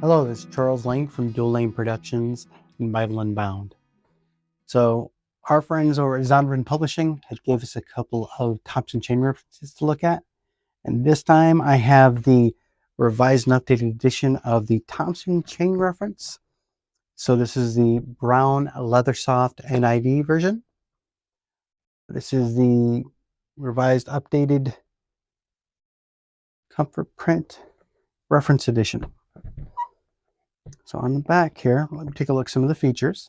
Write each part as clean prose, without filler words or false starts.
Hello, this is Charles Lane from Dual Lane Productions and Bible Unbound. So our friends over at Zondervan Publishing had gave us a couple of Thompson Chain-References to look at. And this time I have the revised and updated edition of the Thompson Chain-Reference. So this is the brown leather soft NIV version. This is the revised updated comfort print reference edition. So on the back here, let me take a look at some of the features.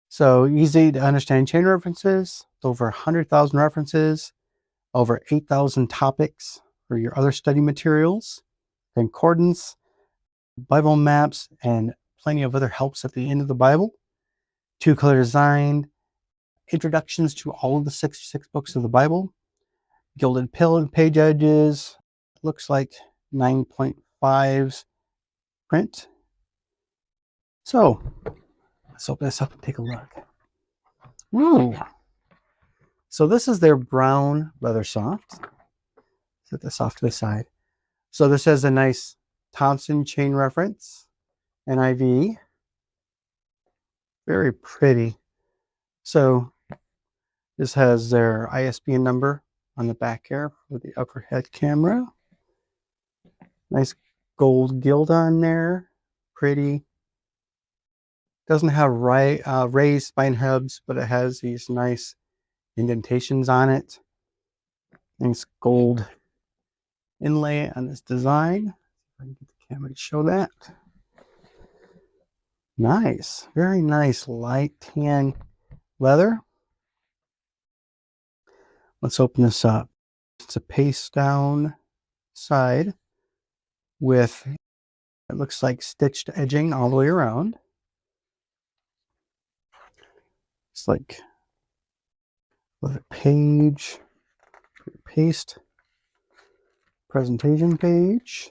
So easy to understand chain references, over 100,000 references, over 8,000 topics for your other study materials, concordance, Bible maps, and plenty of other helps at the end of the Bible. Two-color design, introductions to all of the 66 books of the Bible, gilded page edges, looks like 9.5s print. So let's open this up and take a look. Ooh. So this is their brown leather soft. Set this off to the side. So this has a nice Thompson Chain-Reference, NIV. Very pretty. So this has their ISBN number on the back here with the upper head camera. Nice gold gild on there. Pretty. Doesn't have raised spine hubs, but it has these nice indentations on it. Nice gold inlay on this design. If I can get the camera to show that. Nice, very nice light tan leather. Let's open this up. It's a paste down side with, it looks like stitched edging all the way around. It's like leather page, paste, presentation page,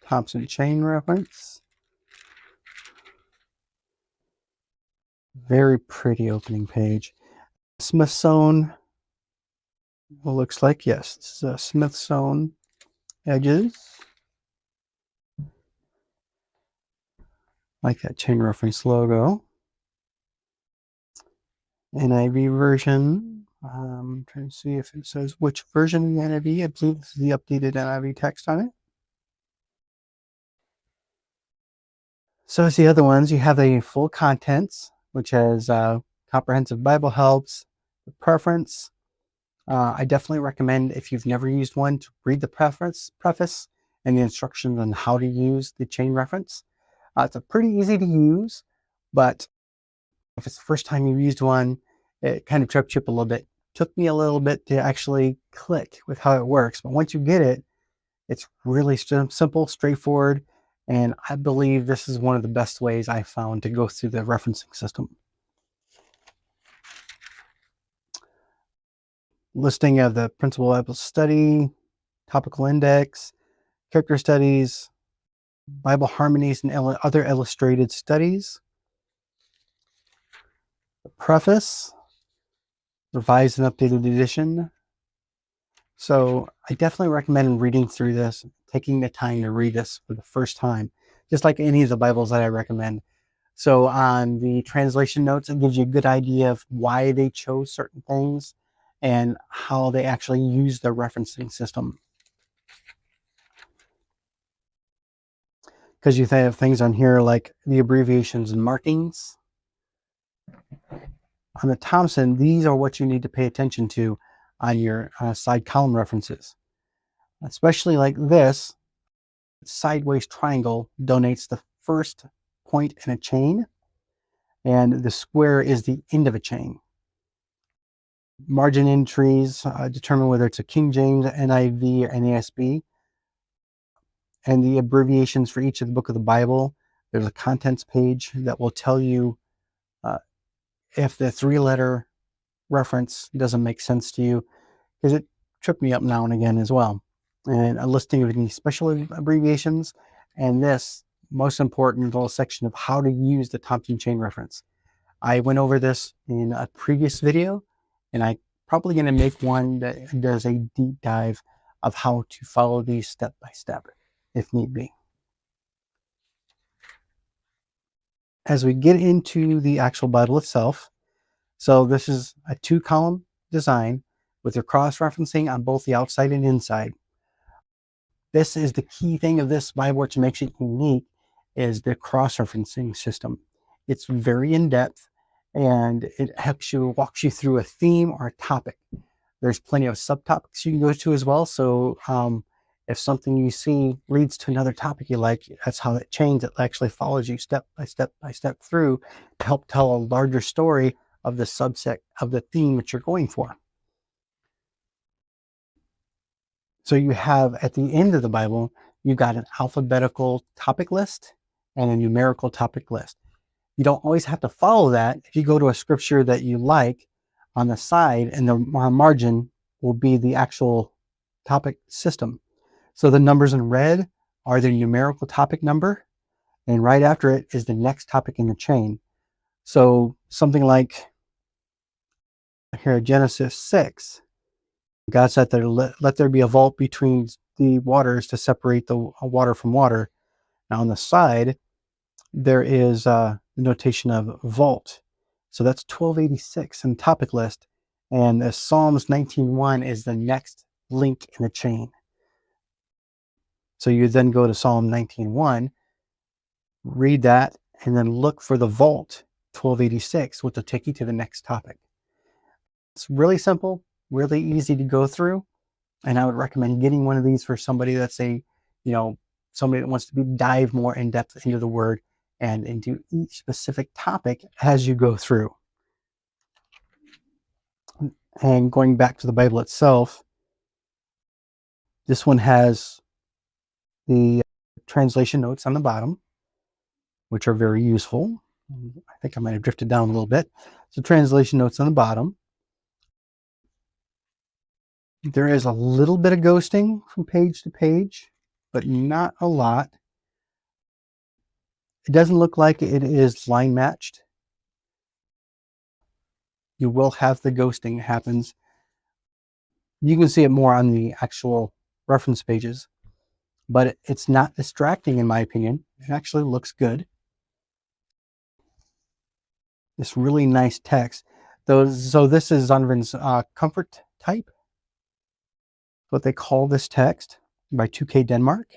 Thompson Chain-Reference. Very pretty opening page. Smithsonian, well, looks like, yes, this is a Smithsonian edges. Like that Chain-Reference logo. NIV version. I'm trying to see if it says which version of the NIV. I believe this is the updated NIV text on it. So as the other ones, you have the full contents, which has comprehensive Bible helps, the preference. I definitely recommend, if you've never used one, to read the preface and the instructions on how to use the chain reference. It's a pretty easy to use, but if it's the first time you've used one, it kind of tripped you up a little bit. Took me a little bit to actually click with how it works, but once you get it, it's really simple, straightforward, and I believe this is one of the best ways I found to go through the referencing system. Listing of the principal Bible study, topical index, character studies, Bible harmonies, and other illustrated studies. The preface, revised and updated edition. So I definitely recommend reading through this, taking the time to read this for the first time, just like any of the Bibles that I recommend. So on the translation notes, it gives you a good idea of why they chose certain things and how they actually use the referencing system. Because you have things on here like the abbreviations and markings. On the Thompson, these are what you need to pay attention to on your side column references. Especially like this, sideways triangle donates the first point in a chain, and the square is the end of a chain. Margin entries determine whether it's a King James, NIV, or NASB. And the abbreviations for each of the book of the Bible. There's a contents page that will tell you if the three-letter reference doesn't make sense to you, because it tripped me up now and again as well. And a listing of any special abbreviations, and this most important little section of how to use the Thompson Chain-Reference. I went over this in a previous video, and I'm probably going to make one that does a deep dive of how to follow these step by step if need be. as we get into the actual Bible itself, so this is a 2-column design with your cross-referencing on both the outside and inside. This is the key thing of this Bible, which makes it unique, is the cross-referencing system. It's very in-depth, and it helps you, walks you through a theme or a topic. There's plenty of subtopics you can go to as well. So if something you see leads to another topic you like, that's how it chains. It actually follows you step by step by step through to help tell a larger story of the subset of the theme that you're going for. So you have at the end of the Bible, you've got an alphabetical topic list and a numerical topic list. You don't always have to follow that. If you go to a scripture that you like, on the side and the margin will be the actual topic system. So the numbers in red are the numerical topic number, and right after it is the next topic in the chain. So something like here, Genesis 6, God said there, let there be a vault between the waters to separate the water from water. Now on the side, there is the notation of vault. So that's 1286 in the topic list. And the Psalms 19:1 is the next link in the chain. So you then go to Psalm 19:1, read that, and then look for the vault 1286, which will take you to the next topic. It's really simple, really easy to go through. And I would recommend getting one of these for somebody that's somebody that wants to dive more in depth into the word and into each specific topic as you go through. And going back to the Bible itself, this one has the translation notes on the bottom, which are very useful. I think I might have drifted down a little bit. So translation notes on the bottom. There is a little bit of ghosting from page to page, but not a lot. It doesn't look like it is line matched. You will have the ghosting happens. You can see it more on the actual reference pages, but it's not distracting in my opinion. It actually looks good. This really nice text. So this is Zondervan's comfort type, what they call this text, by 2K Denmark.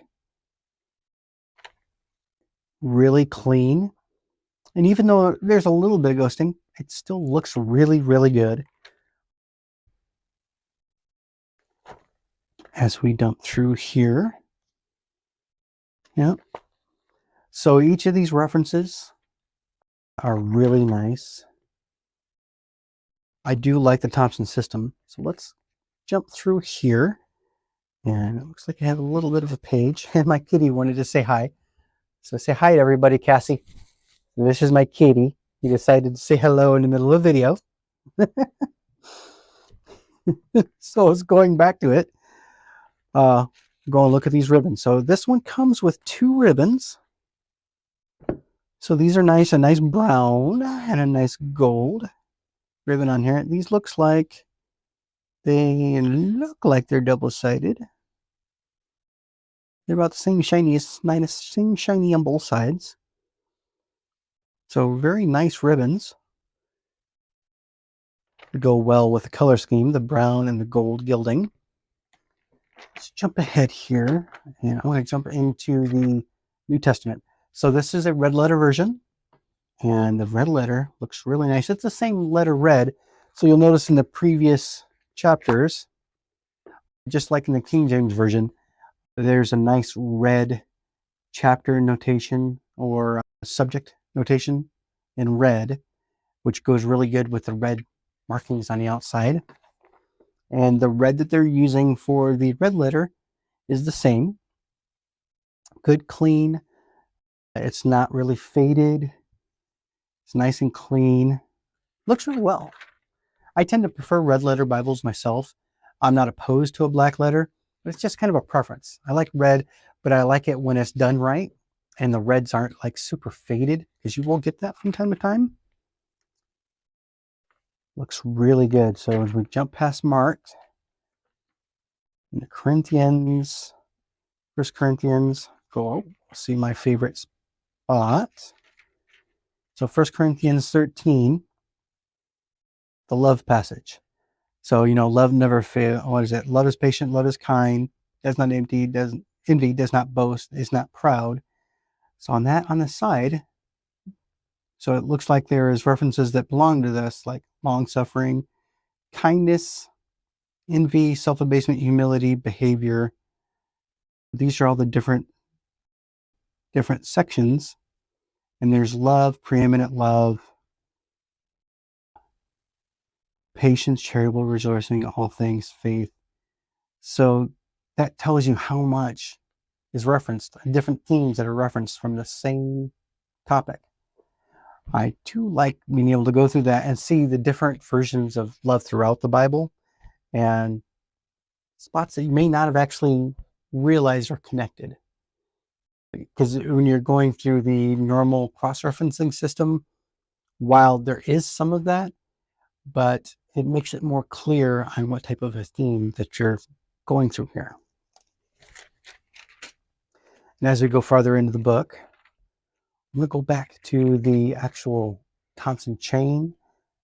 Really clean. And even though there's a little bit of ghosting, it still looks really, really good. As we dump through here. Yeah. So each of these references are really nice. I do like the Thompson system. So let's jump through here. And it looks like I have a little bit of a page. And my kitty wanted to say hi. So say hi to everybody, Cassie. This is my kitty. He decided to say hello in the middle of a video. So I was going back to it. Go and look at these ribbons. So this one comes with 2 ribbons. So these are nice, a nice brown and a nice gold ribbon on here. These looks like they look like they're double-sided. They're about the same same shiny on both sides. So very nice ribbons. They go well with the color scheme, the brown and the gold gilding. Let's jump ahead here, and I'm going to jump into the New Testament. So this is a red letter version, and the red letter looks really nice. It's the same letter red, so you'll notice in the previous chapters, just like in the King James Version, there's a nice red chapter notation or subject notation in red, which goes really good with the red markings on the outside. And the red that they're using for the red letter is the same. Good, clean. It's not really faded. It's nice and clean. Looks really well. I tend to prefer red letter Bibles myself. I'm not opposed to a black letter, but it's just kind of a preference. I like red, but I like it when it's done right and the reds aren't like super faded, because you will get that from time to time. Looks really good. So as we jump past Mark, in the Corinthians, 1 Corinthians, go see my favorite spot. So 1 Corinthians 13, the love passage. So, love never fails. What is it? Love is patient, love is kind, does not envy, does not boast, is not proud. So on the side, so it looks like there is references that belong to this, like long-suffering, kindness, envy, self-abasement, humility, behavior. These are all the different sections. And there's love, preeminent love, patience, charitable, rejoicing, all things, faith. So that tells you how much is referenced, different themes that are referenced from the same topic. I too like being able to go through that and see the different versions of love throughout the Bible and spots that you may not have actually realized are connected. Because when you're going through the normal cross-referencing system, while there is some of that, but it makes it more clear on what type of a theme that you're going through here. And as we go farther into the book, I'm going to go back to the actual Thompson chain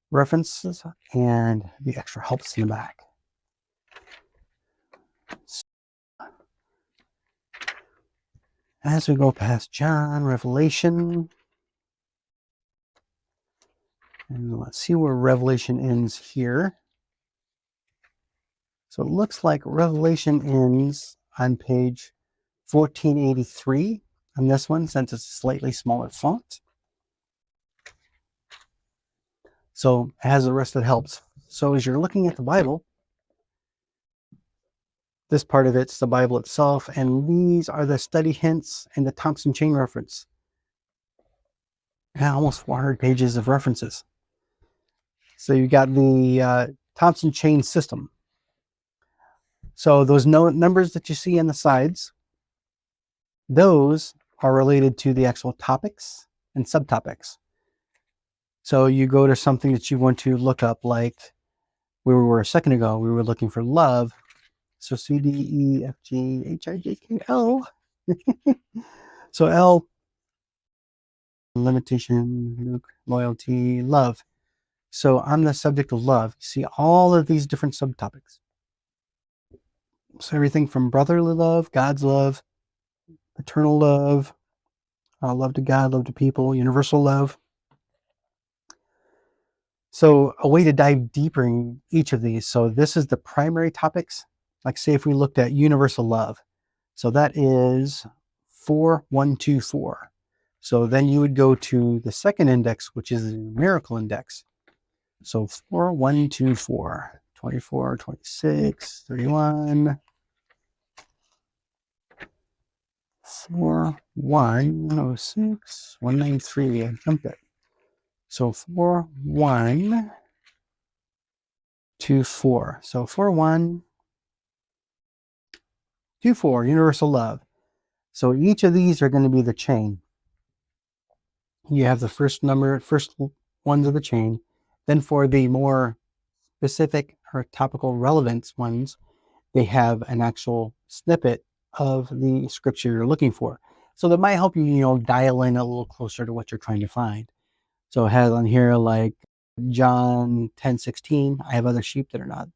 references and the extra helps in the back. As we go past John, Revelation, and let's see where Revelation ends here. So it looks like Revelation ends on page 1483 on this one, since it's a slightly smaller font. So it has the rest that helps. So as you're looking at the Bible, this part of it's the Bible itself, and these are the study hints and the Thomson Chain-Reference. Almost 400 pages of references. So you got the Thompson chain system. So those numbers that you see on the sides, those are related to the actual topics and subtopics. So you go to something that you want to look up, like where we were a second ago, we were looking for love. So C, D, E, F, G, H, I, J, K, L. So L, limitation, loyalty, love. So on the subject of love, you see all of these different subtopics. So everything from brotherly love, God's love, eternal love, love to God, love to people, universal love. So a way to dive deeper in each of these. So this is the primary topics. Like say if we looked at universal love. So that is 4124. So then you would go to the second index, which is the numerical index. So 4124, 24, 26, 31, 4, 106, 193. I jumped it. So 4, 1, 2, 4. So 4, 1, 2, 4, universal love. So each of these are going to be the chain. You have the first ones of the chain. Then for the more specific or topical relevance ones, they have an actual snippet of the scripture you're looking for. So that might help you, dial in a little closer to what you're trying to find. So it has on here like John 10:16. I have other sheep that are not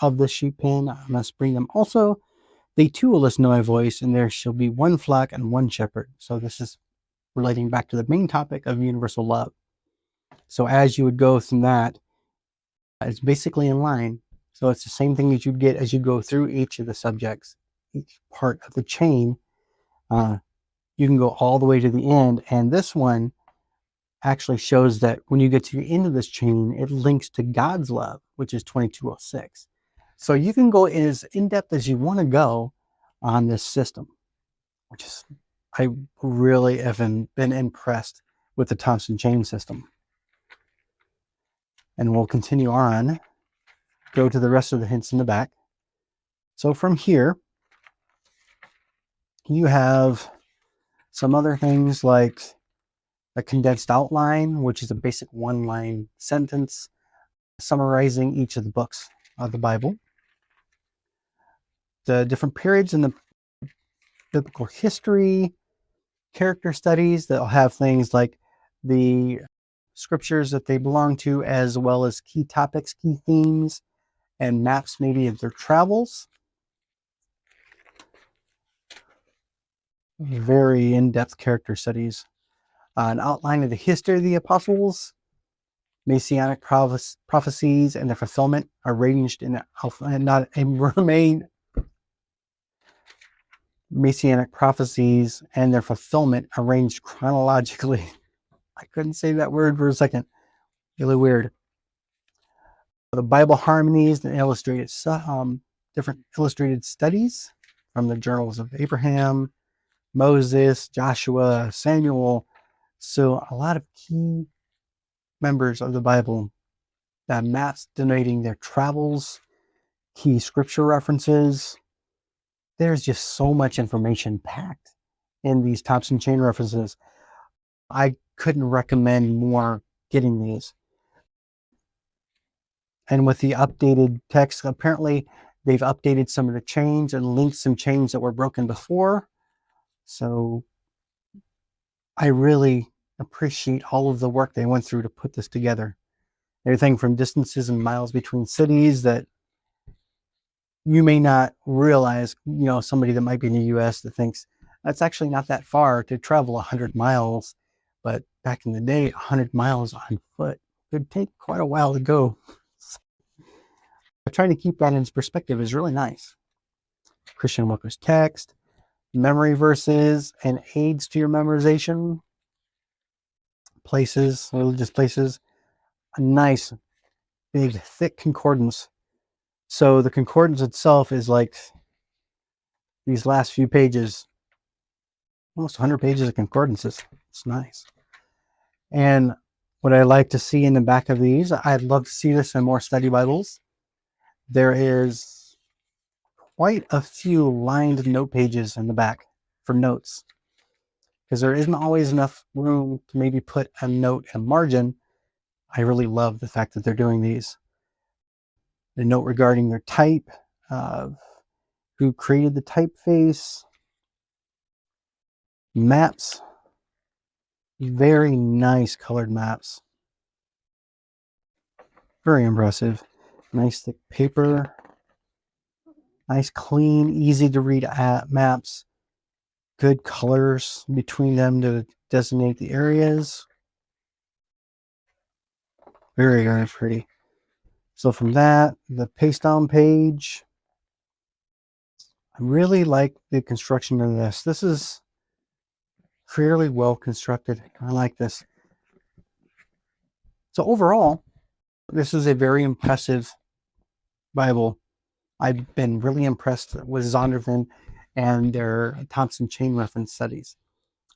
of the sheep pen. I must bring them also. They too will listen to my voice, and there shall be one flock and one shepherd. So this is relating back to the main topic of universal love. So as you would go from that, it's basically in line. So it's the same thing that you'd get as you go through each of the subjects, each part of the chain. You can go all the way to the end. And this one actually shows that when you get to the end of this chain, it links to God's love, which is 2206. So you can go as in-depth as you want to go on this system, which is, I really have been impressed with the Thompson chain system. And we'll continue on, go to the rest of the hints in the back. So from here, you have some other things like a condensed outline, which is a basic one-line sentence summarizing each of the books of the Bible. The different periods in the biblical history, character studies that'll have things like the scriptures that they belong to, as well as key topics, key themes, and maps maybe of their travels. Very in-depth character studies. An outline of the history of the apostles, messianic prophecies and their fulfillment arranged in messianic prophecies and their fulfillment arranged chronologically. I couldn't say that word for a second. Really weird. The Bible harmonies and illustrated different illustrated studies from the journals of Abraham, Moses, Joshua, Samuel. So a lot of key members of the Bible, that maps denoting their travels, key scripture references. There's just so much information packed in these Thomson chain references. I couldn't recommend more getting these. And with the updated text, apparently they've updated some of the chains and linked some chains that were broken before. So I really appreciate all of the work they went through to put this together. Everything from distances and miles between cities that you may not realize, somebody that might be in the US that thinks that's actually not that far to travel 100 miles. But back in the day, 100 miles on foot could take quite a while to go. Trying to keep that in perspective is really nice. Christian workers text, memory verses, and aids to your memorization. Places, religious places. A nice, big, thick concordance. So the concordance itself is like these last few pages, almost 100 pages of concordances. It's nice. And what I like to see in the back of these, I'd love to see this in more study Bibles. There is quite a few lined note pages in the back for notes, because there isn't always enough room to maybe put a note and margin. I really love the fact that they're doing these. The note regarding their type, who created the typeface, maps, very nice colored maps. Very impressive. Nice thick paper. Nice, clean, easy to read maps. Good colors between them to designate the areas. Very, very pretty. So from that, the paste down page. I really like the construction of this. This is fairly well constructed. I like this. So overall, this is a very impressive Bible. I've been really impressed with Zondervan and their Thomson Chain-Reference studies.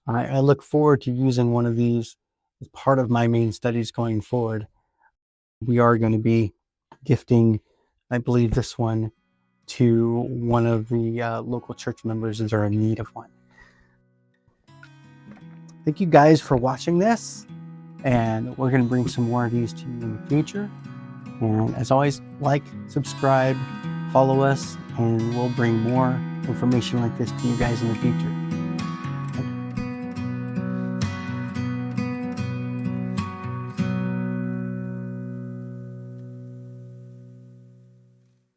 I look forward to using one of these as part of my main studies going forward. We are going to be gifting, I believe, this one to one of the local church members that are in need of one. Thank you guys for watching this, and we're going to bring some more of these to you in the future. And as always, like, subscribe, follow us, and we'll bring more information like this to you guys in the future.